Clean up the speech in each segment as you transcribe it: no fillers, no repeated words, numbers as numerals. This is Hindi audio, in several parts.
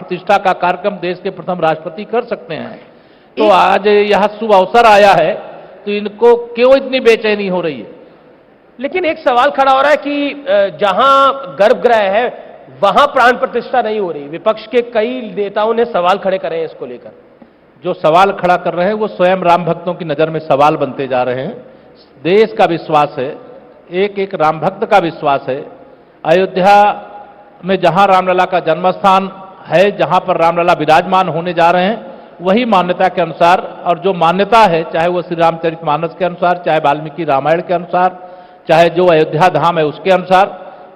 प्रतिष्ठा का कार्यक्रम देश के प्रथम राष्ट्रपति कर सकते हैं। तो आज यह शुभ अवसर आया है, तो इनको क्यों इतनी बेचैनी हो रही है? लेकिन एक सवाल खड़ा हो रहा है कि जहां गर्भगृह है वहां प्राण प्रतिष्ठा नहीं हो रही। विपक्ष के कई नेताओं ने सवाल खड़े करे हैं इसको लेकर। जो सवाल खड़ा कर रहे हैं वो स्वयं राम भक्तों की नजर में सवाल बनते जा रहे हैं। देश का विश्वास है, एक एक राम भक्त का विश्वास है। अयोध्या में जहां रामलला का जन्मस्थान है, जहां पर रामलला विराजमान होने जा रहे हैं, वही मान्यता के अनुसार, और जो मान्यता है चाहे वो श्री रामचरितमानस के अनुसार, चाहे वाल्मीकि रामायण के अनुसार, चाहे जो अयोध्या धाम है उसके अनुसार,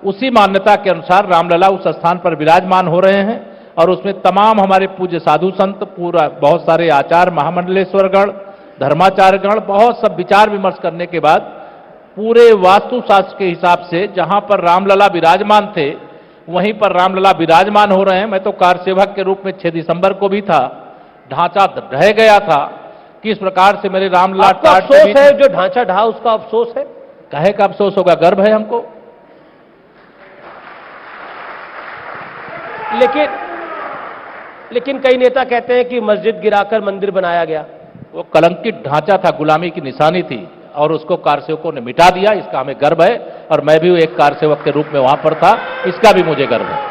उसी मान्यता के अनुसार रामलला उस स्थान पर विराजमान हो रहे हैं। और उसमें तमाम हमारे पूज्य साधु संत, पूरा बहुत सारे आचार्य महामंडलेश्वरगण, धर्माचार्यगण, बहुत सब विचार विमर्श करने के बाद पूरे वास्तुशास्त्र के हिसाब से जहां पर रामलला विराजमान थे वहीं पर रामलला विराजमान हो रहे हैं। मैं तो कारसेवक के रूप में 6 दिसंबर को भी था, ढांचा ढह गया था। किस प्रकार से मेरे रामलला अफसोस है, जो ढांचा ढहा उसका अफसोस है? कहे का अफसोस होगा, गर्व है हमको। लेकिन कई नेता कहते हैं कि मस्जिद गिराकर मंदिर बनाया गया। वो कलंकित ढांचा था, गुलामी की निशानी थी, और उसको कारसेवकों ने मिटा दिया। इसका हमें गर्व है, और मैं भी एक कारसेवक के रूप में वहां पर था, इसका भी मुझे गर्व है।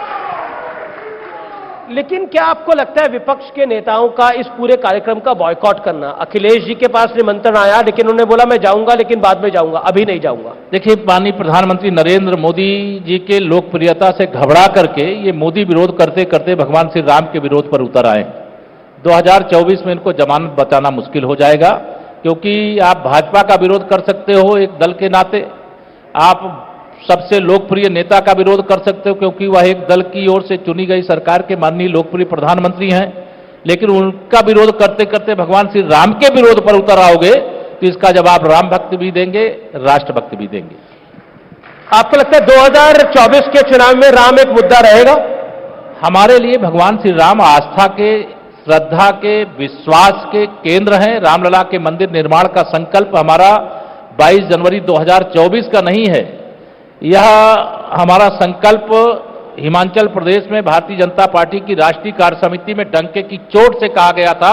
लेकिन क्या आपको लगता है विपक्ष के नेताओं का इस पूरे कार्यक्रम का बॉयकॉट करना? अखिलेश जी के पास निमंत्रण आया, लेकिन उन्होंने बोला मैं जाऊंगा, लेकिन बाद में जाऊंगा, अभी नहीं जाऊंगा। देखिए, माननीय प्रधानमंत्री नरेंद्र मोदी जी के लोकप्रियता से घबरा करके ये मोदी विरोध करते करते भगवान श्री राम के विरोध पर उतर आए। 2024 में इनको जमानत बचाना मुश्किल हो जाएगा, क्योंकि आप भाजपा का विरोध कर सकते हो एक दल के नाते, आप सबसे लोकप्रिय नेता का विरोध कर सकते हो क्योंकि वह एक दल की ओर से चुनी गई सरकार के माननीय लोकप्रिय प्रधानमंत्री हैं, लेकिन उनका विरोध करते करते भगवान श्री राम के विरोध पर उतर आओगे तो इसका जवाब राम भक्त भी देंगे, राष्ट्रभक्त भी देंगे। आपको लगता है 2024 के चुनाव में राम एक मुद्दा रहेगा? हमारे लिए भगवान श्री राम आस्था के, श्रद्धा के, विश्वास के केंद्र हैं। रामलला के मंदिर निर्माण का संकल्प हमारा 22 जनवरी 2024 का नहीं है। यह हमारा संकल्प हिमाचल प्रदेश में भारतीय जनता पार्टी की राष्ट्रीय कार्य समिति में डंके की चोट से कहा गया था,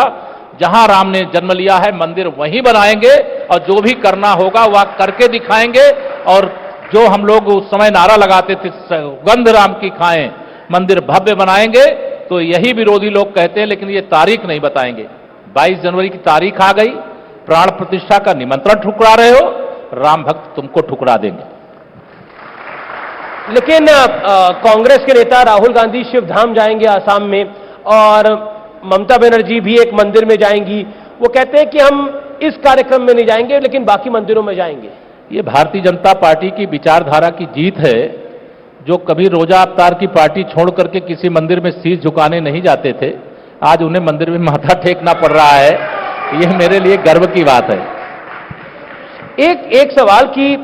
जहां राम ने जन्म लिया है मंदिर वहीं बनाएंगे, और जो भी करना होगा वह करके दिखाएंगे। और जो हम लोग उस समय नारा लगाते थे, सुगंध राम की खाएं, मंदिर भव्य बनाएंगे, तो यही विरोधी लोग कहते हैं, लेकिन ये तारीख नहीं बताएंगे। 22 जनवरी की तारीख आ गई, प्राण प्रतिष्ठा का निमंत्रण ठुकरा रहे हो, राम भक्त तुमको ठुकरा देंगे। लेकिन कांग्रेस के नेता राहुल गांधी शिवधाम जाएंगे आसाम में, और ममता बनर्जी भी एक मंदिर में जाएंगी। वो कहते हैं कि हम इस कार्यक्रम में नहीं जाएंगे, लेकिन बाकी मंदिरों में जाएंगे। ये भारतीय जनता पार्टी की विचारधारा की जीत है। जो कभी रोजा अवतार की पार्टी छोड़ करके किसी मंदिर में शीश झुकाने नहीं जाते थे, आज उन्हें मंदिर में माथा टेकना पड़ रहा है। यह मेरे लिए गर्व की बात है। एक सवाल कि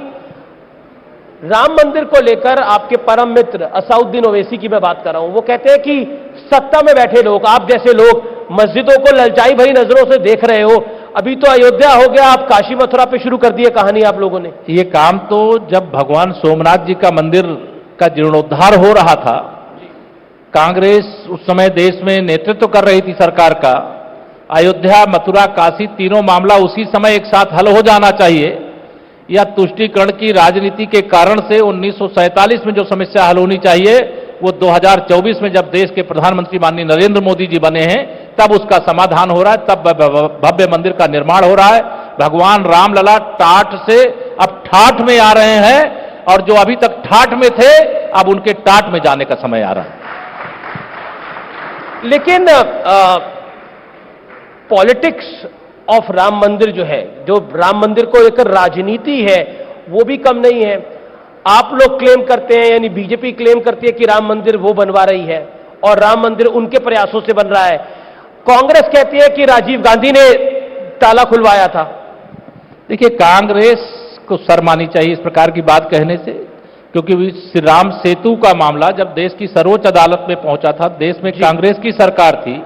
राम मंदिर को लेकर आपके परम मित्र असाउद्दीन ओवैसी की मैं बात कर रहा हूं, वो कहते हैं कि सत्ता में बैठे लोग, आप जैसे लोग मस्जिदों को ललचाई भरी नजरों से देख रहे हो। अभी तो अयोध्या हो गया, आप काशी मथुरा पे शुरू कर दिए कहानी आप लोगों ने। ये काम तो जब भगवान सोमनाथ जी का मंदिर का जीर्णोद्धार हो रहा था, कांग्रेस उस समय देश में नेतृत्व कर रही थी सरकार का, अयोध्या, मथुरा, काशी तीनों मामला उसी समय एक साथ हल हो जाना चाहिए, या तुष्टीकरण की राजनीति के कारण से 1947 में जो समस्या हल होनी चाहिए वो 2024 में जब देश के प्रधानमंत्री माननीय नरेंद्र मोदी जी बने हैं तब उसका समाधान हो रहा है, तब भव्य मंदिर का निर्माण हो रहा है। भगवान रामलला टाट से अब ठाठ में आ रहे हैं, और जो अभी तक ठाठ में थे अब उनके टाट में जाने का समय आ रहा है। लेकिन पॉलिटिक्स ऑफ राम मंदिर जो है, जो राम मंदिर को लेकर राजनीति है, वो भी कम नहीं है। आप लोग क्लेम करते हैं, यानी बीजेपी क्लेम करती है कि राम मंदिर वो बनवा रही है और राम मंदिर उनके प्रयासों से बन रहा है। कांग्रेस कहती है कि राजीव गांधी ने ताला खुलवाया था। देखिए, कांग्रेस को शर्म आनी चाहिए इस प्रकार की बात कहने से, क्योंकि श्री राम सेतु का मामला जब देश की सर्वोच्च अदालत में पहुंचा था, देश में कांग्रेस की सरकार थी,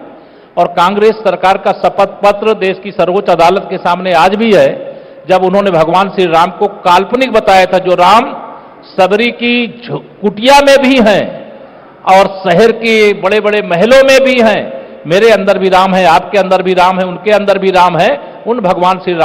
और कांग्रेस सरकार का शपथ पत्र देश की सर्वोच्च अदालत के सामने आज भी है, जब उन्होंने भगवान श्री राम को काल्पनिक बताया था, जो राम सबरी की कुटिया में भी हैं और शहर के बड़े बड़े महलों में भी हैं। मेरे अंदर भी राम है, आपके अंदर भी राम है, उनके अंदर भी राम है। उन भगवान श्री राम